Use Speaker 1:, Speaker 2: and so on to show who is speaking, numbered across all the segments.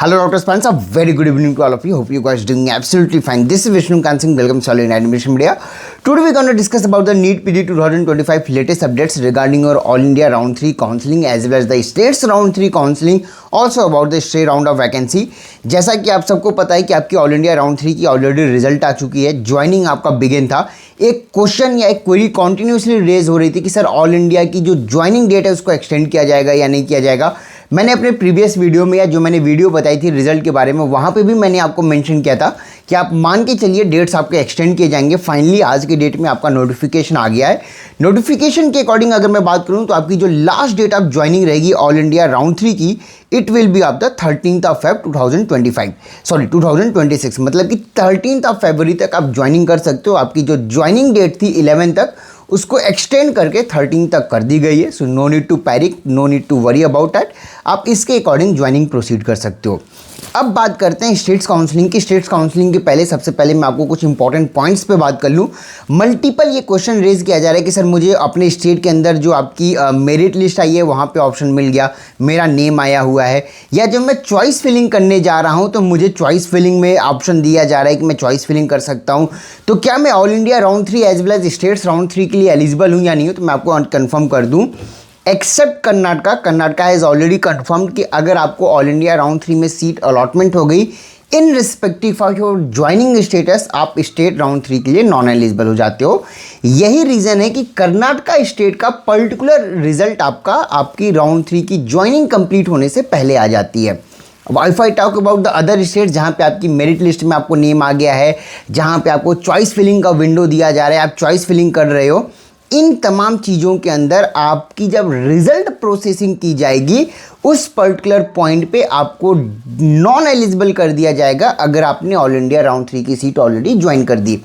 Speaker 1: Hello, Dr. Spence. A very good evening to all of you. Hope you guys doing absolutely fine. This is Vishnu Kansing. Welcome to Solid Admission Media. Today we're going to discuss about the NEET PG 2025 latest updates regarding your All India Round 3 counseling as well as the States Round 3 counseling. Also about the stay round of vacancy. जैसा कि आप सबको पता है कि आपकी all India round 3 की already result आ चुकी है. ज्वाइनिंग आपका बिगिन था. एक क्वेश्चन या एक क्वेरी कॉन्टिन्यूसली रेज हो रही थी कि सर ऑल इंडिया की जो ज्वाइनिंग डेट है उसको एक्सटेंड किया जाएगा या नहीं किया जाएगा. मैंने अपने प्रीवियस वीडियो में या जो मैंने वीडियो बताई थी रिजल्ट के बारे में वहाँ पे भी मैंने आपको मेंशन किया था कि आप मान के चलिए डेट्स आपके एक्सटेंड किए जाएंगे. फाइनली आज के डेट में आपका नोटिफिकेशन आ गया है. नोटिफिकेशन के अकॉर्डिंग अगर मैं बात करूँ तो आपकी जो लास्ट डेट ऑफ ज्वाइनिंग रहेगी ऑल इंडिया राउंड 3 की, it will be of the 13th of Feb 2026. मतलब कि 13th of February तक आप ज्वाइनिंग कर सकते हो. आपकी जो ज्वाइनिंग डेट थी 11 तक उसको एक्सटेंड करके 13 तक कर दी गई है. So no need to panic, no need to worry about that. आप इसके अकॉर्डिंग ज्वाइनिंग प्रोसीड कर सकते हो. अब बात करते हैं स्टेट्स काउंसलिंग की. स्टेट्स काउंसलिंग के पहले सबसे पहले मैं आपको कुछ इंपॉर्टेंट पॉइंट्स पे बात कर लूँ. मल्टीपल ये क्वेश्चन रेज किया जा रहा है कि सर मुझे अपने स्टेट के अंदर जो आपकी मेरिट लिस्ट आई है वहाँ पे ऑप्शन मिल गया, मेरा नेम आया हुआ है, या जब मैं चॉइस फिलिंग करने जा रहा हूँ तो मुझे चॉइस फिलिंग में ऑप्शन दिया जा रहा है कि मैं चॉइस फिलिंग कर सकता हूँ. तो क्या मैं all India round 3 as well as states round 3 के लिए एलिजिबल हूँ या नहीं हूँ? तो मैं आपको कन्फर्म कर दूँ. Except Karnataka has already confirm कि अगर आपको ऑल इंडिया राउंड 3 में सीट अलॉटमेंट हो गई in respective of your joining status, आप स्टेट राउंड 3 के लिए नॉन एलिजिबल हो जाते हो. यही रीज़न है कि कर्नाटका स्टेट का पर्टिकुलर रिजल्ट आपकी राउंड 3 की ज्वाइनिंग कंप्लीट होने से पहले आ जाती है. अब if I talk about the other states जहाँ पे आपकी मेरिट लिस्ट में आपको नेम आ गया है, जहाँ पे आपको चॉइस फिलिंग का विंडो दिया जा रहा है, आप चॉइस फिलिंग कर रहे हो, इन तमाम चीज़ों के अंदर आपकी जब रिजल्ट प्रोसेसिंग की जाएगी उस पर्टिकुलर पॉइंट पे आपको नॉन एलिजिबल कर दिया जाएगा अगर आपने ऑल इंडिया राउंड 3 की सीट ऑलरेडी ज्वाइन कर दी.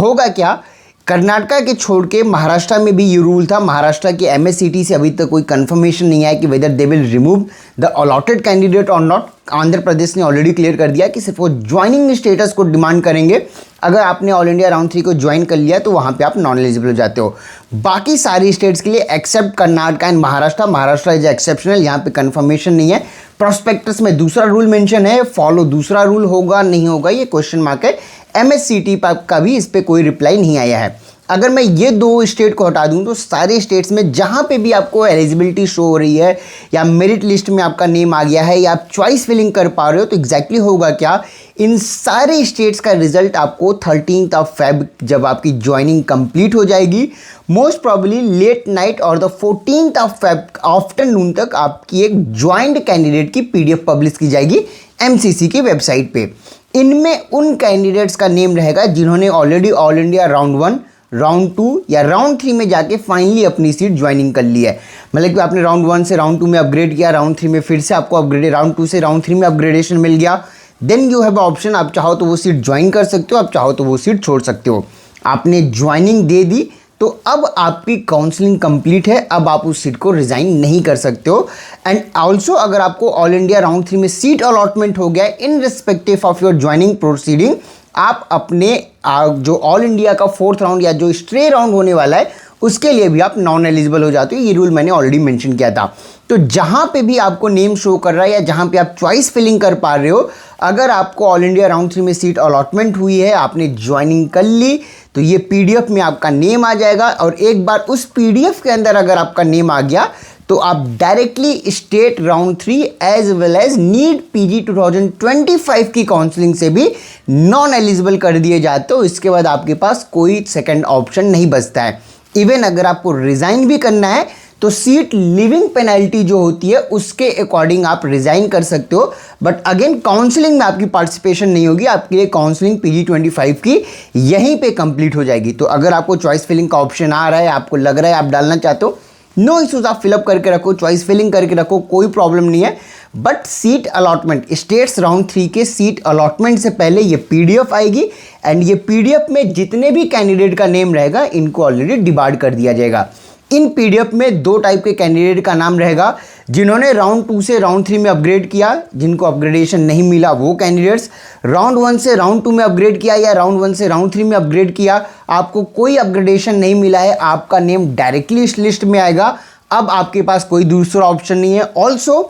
Speaker 1: होगा क्या, कर्नाटका के छोड़ के महाराष्ट्र में भी ये रूल था. महाराष्ट्र की MSCT से अभी तक कोई कंफर्मेशन नहीं आया कि whether they will remove the allotted candidate और नॉट. आंध्र प्रदेश ने ऑलरेडी क्लियर कर दिया कि सिर्फ वो ज्वाइनिंग स्टेटस को डिमांड करेंगे. अगर आपने ऑल इंडिया राउंड 3 को ज्वाइन कर लिया तो वहाँ पे आप नॉन एलिजिबल हो जाते हो. बाकी सारी स्टेट्स के लिए except Karnataka and Maharashtra is exceptional. यहाँ पे कंफर्मेशन नहीं है. प्रोस्पेक्टस में दूसरा रूल मेंशन है, फॉलो दूसरा रूल होगा नहीं होगा ये क्वेश्चन मार्क है. MSCT का भी इस पर कोई रिप्लाई नहीं आया है. अगर मैं ये दो स्टेट को हटा दूं तो सारे स्टेट्स में जहाँ पे भी आपको एलिजिबिलिटी शो हो रही है या मेरिट लिस्ट में आपका नेम आ गया है या आप चॉइस फिलिंग कर पा रहे हो, तो एग्जैक्टली होगा क्या, इन सारे स्टेट्स का रिजल्ट आपको 13th of Feb जब आपकी ज्वाइनिंग कंप्लीट हो जाएगी, मोस्ट प्रॉब्ली लेट नाइट और the 14th of Feb afternoon तक आपकी एक ज्वाइंट कैंडिडेट की PDF पब्लिश की जाएगी MCC की वेबसाइट पे. इनमें उन कैंडिडेट्स का नेम रहेगा जिन्होंने already all India round 1, round 2 या राउंड 3 में जाके फाइनली अपनी सीट ज्वाइनिंग कर ली है. मतलब कि आपने राउंड 1 से राउंड 2 में अपग्रेड किया, राउंड 3 में फिर से आपको अपग्रेड, राउंड 2 से राउंड 3 में अपग्रेडेशन मिल गया. देन यू हैव ऑप्शन, आप चाहो तो वो सीट ज्वाइन कर सकते हो, आप चाहो तो वो सीट छोड़ सकते हो. आपने ज्वाइनिंग दे दी तो अब आपकी काउंसलिंग कंप्लीट है, अब आप उस सीट को रिजाइन नहीं कर सकते हो. एंड ऑल्सो अगर आपको ऑल इंडिया राउंड 3 में सीट अलॉटमेंट हो गया in respective of your joining proceeding, आप अपने जो ऑल इंडिया का 4th राउंड या जो स्ट्रे राउंड होने वाला है उसके लिए भी आप नॉन एलिजिबल हो जाते हो. ये रूल मैंने ऑलरेडी मेंशन किया था. तो जहाँ पे भी आपको नेम शो कर रहा है या जहाँ पे आप चॉइस फिलिंग कर पा रहे हो, अगर आपको ऑल इंडिया राउंड 3 में सीट अलॉटमेंट हुई है, आपने ज्वाइनिंग कर ली, तो ये PDF में आपका नेम आ जाएगा. और एक बार उस PDF के अंदर अगर आपका नेम आ गया तो आप directly state round 3 as well as NEET PG 2025 की काउंसलिंग से भी नॉन एलिजिबल कर दिए जाते हो. इसके बाद आपके पास कोई सेकंड ऑप्शन नहीं बचता है. इवन अगर आपको रिज़ाइन भी करना है तो सीट लिविंग पेनल्टी जो होती है उसके अकॉर्डिंग आप रिज़ाइन कर सकते हो. बट अगेन काउंसलिंग में आपकी पार्टिसिपेशन नहीं होगी. आपके लिए काउंसलिंग PG 25 की यहीं पे कंप्लीट हो जाएगी. तो अगर आपको चॉइस फिलिंग का ऑप्शन आ रहा है, आपको लग रहा है आप डालना चाहते हो, नो इश्यूज, आप फिलअप करके रखो, चॉइस फिलिंग करके रखो, कोई प्रॉब्लम नहीं है. But seat allotment, states round 3 के सीट अलॉटमेंट से पहले ये PDF आएगी एंड ये PDF में जितने भी कैंडिडेट का नेम रहेगा इनको ऑलरेडी डिवाइड कर दिया जाएगा. इन PDF में दो टाइप के कैंडिडेट का नाम रहेगा. जिन्होंने राउंड 2 से राउंड 3 में अपग्रेड किया, जिनको अपग्रेडेशन नहीं मिला वो कैंडिडेट्स, राउंड 1 से राउंड 2 में अपग्रेड किया या राउंड 1 से राउंड 3 में अपग्रेड किया, आपको कोई अपग्रेडेशन नहीं मिला है, आपका नेम डायरेक्टली इस लिस्ट में आएगा. अब आपके पास कोई दूसरा ऑप्शन नहीं है. ऑल्सो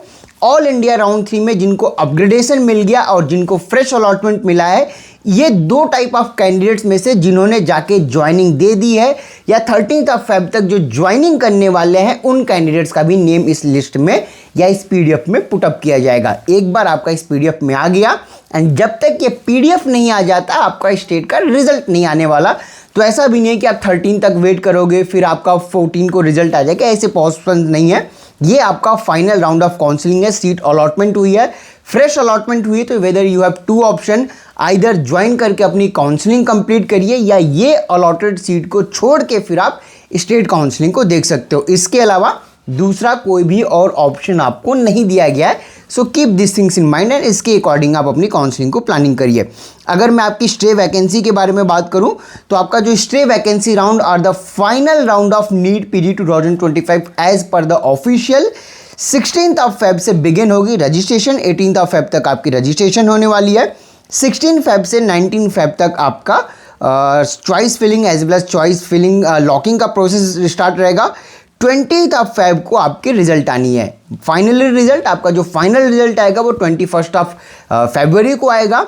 Speaker 1: ऑल इंडिया राउंड 3 में जिनको अपग्रेडेशन मिल गया और जिनको फ्रेश अलॉटमेंट मिला है, ये दो टाइप ऑफ कैंडिडेट्स में से जिन्होंने जाके ज्वाइनिंग दे दी है या 13 फेब तक जो ज्वाइनिंग करने वाले हैं, उन कैंडिडेट्स का भी नेम इस लिस्ट में या इस पीडीएफ में पुटअप किया जाएगा। एक बार आपका इस पीडीएफ में आ गया एंड जब तक ये पीडीएफ नहीं आ जाता आपका स्टेट का रिजल्ट नहीं आने वाला। तो ऐसा भी नहीं है कि आप 13 तक वेट करोगे फिर आपका 14 को रिजल्ट आ जाएगा, ऐसे पॉसिबल नहीं है। ये आपका फाइनल राउंड ऑफ काउंसलिंग है, सीट अलॉटमेंट हुई है, फ्रेश अलॉटमेंट हुई है। तो whether you have two option, either join करके अपनी काउंसलिंग कंप्लीट करिए या ये अलॉटेड सीट को छोड़ के फिर आप स्टेट काउंसलिंग को देख सकते हो। इसके अलावा दूसरा कोई भी और ऑप्शन आपको नहीं दिया गया है। So keep this things in mind and इसके अकॉर्डिंग आप अपनी काउंसलिंग को प्लानिंग करिए। अगर मैं आपकी स्टे वैकेंसी के बारे में बात करूं तो आपका जो stay vacancy round or the final round of NEET PG 2025 as per the official 16 Feb से बिगिन होगी रजिस्ट्रेशन। 18 फेब तक आपकी रजिस्ट्रेशन होने वाली है। 16 फेब से 19 फेब तक आपका choice filling as well as choice filling locking का प्रोसेस स्टार्ट रहेगा। 20 फेब को आपकी रिजल्ट आनी है। फाइनली रिजल्ट आपका जो फाइनल रिजल्ट आएगा वो 21 फरवरी को आएगा।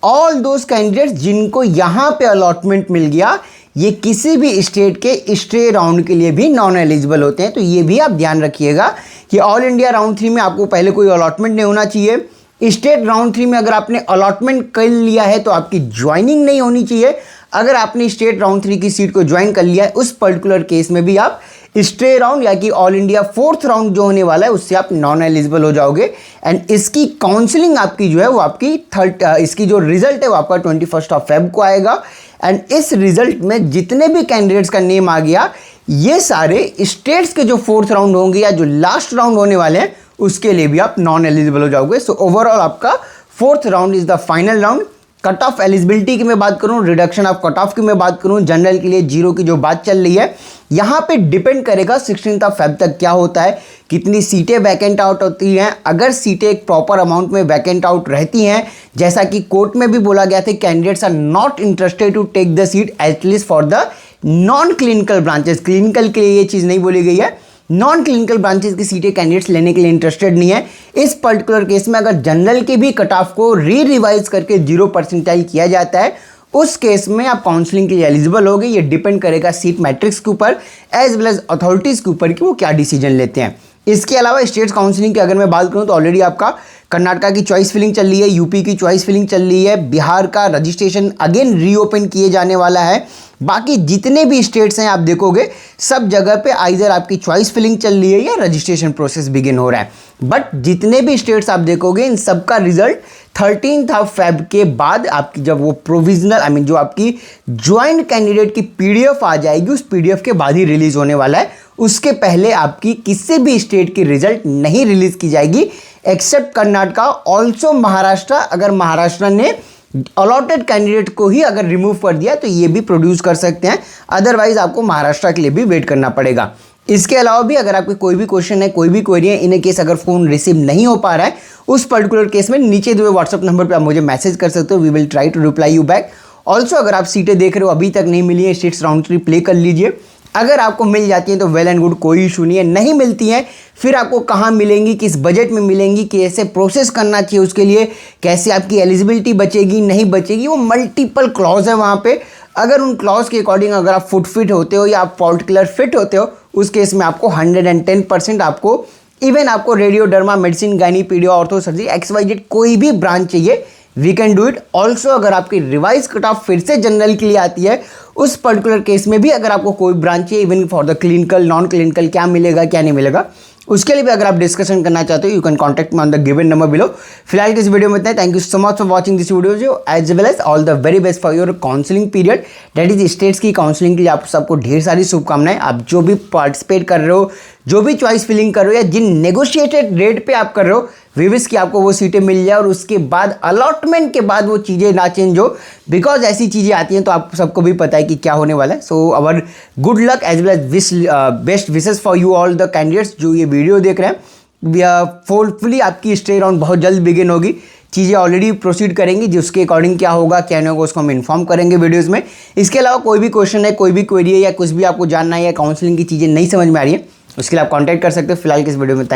Speaker 1: ऑल दोज कैंडिडेट्स जिनको यहाँ पे अलॉटमेंट मिल गया, ये किसी भी स्टेट के स्टे राउंड के लिए भी नॉन एलिजिबल होते हैं। तो ये भी आप ध्यान रखिएगा कि ऑल इंडिया राउंड 3 में आपको पहले कोई अलॉटमेंट नहीं होना चाहिए। स्टेट राउंड 3 में अगर आपने अलॉटमेंट कर लिया है तो आपकी ज्वाइनिंग नहीं होनी चाहिए। अगर आपने स्टेट राउंड 3 की सीट को ज्वाइन कर लिया है उस पर्टिकुलर केस में भी आप स्टे राउंड या कि ऑल इंडिया 4th राउंड जो होने वाला है उससे आप नॉन एलिजिबल हो जाओगे। एंड इसकी काउंसलिंग आपकी जो है वो आपकी इसकी जो रिजल्ट है वो आपका 21 फेब को आएगा। एंड इस रिजल्ट में जितने भी कैंडिडेट्स का नेम आ गया, ये सारे स्टेट्स के जो 4th राउंड होंगे या जो लास्ट राउंड होने वाले हैं उसके लिए भी आप नॉन एलिजिबल हो जाओगे। सो ओवरऑल आपका 4th round is the final round. Cut off eligibility की मैं बात करूं, रिडक्शन ऑफ कट ऑफ की मैं बात करूं, जनरल के लिए 0 की जो बात चल रही है, यहाँ पे डिपेंड करेगा 16 फेब तक क्या होता है, कितनी सीटें वैकेंट आउट होती हैं। अगर सीटें एक प्रॉपर अमाउंट में वैकेंट आउट रहती हैं, जैसा कि कोर्ट में भी बोला गया था, candidates are not interested to take the seat at least for the non clinical branches. Clinical के लिए ये चीज़ नहीं बोली गई है, नॉन क्लिनिकल ब्रांचेस की सीटें कैंडिडेट्स लेने के लिए इंटरेस्टेड नहीं है। इस पर्टिकुलर केस में अगर जनरल के भी कट ऑफ को रिवाइज करके 0 परसेंटाइल किया जाता है, उस केस में आप काउंसलिंग के लिए एलिजिबल होगे। ये डिपेंड करेगा सीट मैट्रिक्स के ऊपर एज वेल एज अथॉरिटीज़ के ऊपर कि वो क्या डिसीजन लेते हैं। इसके अलावा स्टेट्स काउंसलिंग की अगर मैं बात करूं तो ऑलरेडी आपका कर्नाटका की चॉइस फिलिंग चल रही है, यूपी की चॉइस फिलिंग चल रही है, बिहार का रजिस्ट्रेशन अगेन रीओपन किए जाने वाला है। बाकी जितने भी स्टेट्स हैं आप देखोगे सब जगह पे आइदर आपकी चॉइस फिलिंग चल रही है या रजिस्ट्रेशन प्रोसेस बिगिन हो रहा है। बट जितने भी स्टेट्स आप देखोगे इन सब का रिजल्ट 13 फेब के बाद आपकी जब वो प्रोविजनल जो आपकी ज्वाइंट कैंडिडेट की पीडीएफ आ जाएगी, उस पीडीएफ के बाद ही रिलीज होने वाला है। उसके पहले आपकी किसी भी स्टेट की रिजल्ट नहीं रिलीज की जाएगी एक्सेप्ट कर्नाटका, ऑल्सो महाराष्ट्र। अगर महाराष्ट्र ने अलॉटेड कैंडिडेट को ही अगर रिमूव कर दिया तो ये भी प्रोड्यूस कर सकते हैं, अदरवाइज आपको महाराष्ट्र के लिए भी वेट करना पड़ेगा। इसके अलावा भी अगर आपके कोई भी क्वेश्चन है, कोई भी क्वेरी है, इन केस अगर फ़ोन रिसीव नहीं हो पा रहा है उस पर्टिकुलर केस में नीचे दिए व्हाट्सअप नंबर पे आप मुझे मैसेज कर सकते हो, we will try to reply you back. Also अगर आप सीटें देख रहे हो अभी तक नहीं मिली है, स्टेट्स राउंड 3 प्ले कर लीजिए। अगर आपको मिल जाती हैं तो वेल एंड गुड, कोई इशू नहीं है। नहीं मिलती हैं फिर आपको कहाँ मिलेंगी, किस बजट में मिलेंगी, कैसे प्रोसेस करना चाहिए उसके लिए, कैसे आपकी एलिजिबिलिटी बचेगी नहीं बचेगी, वो मल्टीपल क्लॉज है वहाँ पे। अगर उन क्लॉज के अकॉर्डिंग अगर आप फुट फिट होते हो या आप पर्टिकुलर फिट होते हो, उस केस में आपको 110% आपको इवन आपको radio derma, medicine, gynae, paedo, ortho, surgery, XYZ कोई भी ब्रांच चाहिए, we can do it. Also अगर आपकी रिवाइज कट ऑफ फिर से जनरल के लिए आती है, उस पर्टिकुलर केस में भी अगर आपको कोई ब्रांच चाहिए, even for the clinical, non clinical, क्या मिलेगा क्या नहीं मिलेगा, उसके लिए भी अगर आप डिस्कशन करना चाहते हो, you can contact me on the given number below. फिलहाल इस वीडियो में इतना है। Thank you so much for watching this video as well as all the very best for your counselling period, that is states की काउंसलिंग के लिए आप सबको ढेर सारी शुभकामनाएं। आप जो भी पार्टिसिपेट कर रहे हो, जो भी चॉइस फिलिंग कर रहे हो या जिन नेगोशिएटेड रेट पे आप कर रहे हो, विविस की आपको वो सीटें मिल जाए और उसके बाद अलॉटमेंट के बाद वो चीज़ें ना चेंज हो, बिकॉज ऐसी चीज़ें आती हैं तो आप सबको भी पता है कि क्या होने वाला है। So our good luck as well as best wishes for you all the candidates जो ये वीडियो देख रहे हैं। होपफुली आपकी स्टे राउंड बहुत जल्द बिगिन होगी, चीज़ें ऑलरेडी प्रोसीड करेंगी, जिसके अकॉर्डिंग क्या होगा क्या नहीं होगा उसको हम इन्फॉर्म करेंगे वीडियोज़ में। इसके अलावा कोई भी क्वेश्चन है, कोई भी क्वेरी है या कुछ भी आपको जानना है या काउंसलिंग की चीज़ें नहीं समझ में आ रही है, उसके लिए आप कॉन्टैक्ट कर सकते हो। फिलहाल किस वीडियो में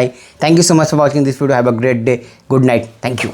Speaker 1: thank you so much for watching this video. Have a great day, good night, thank you.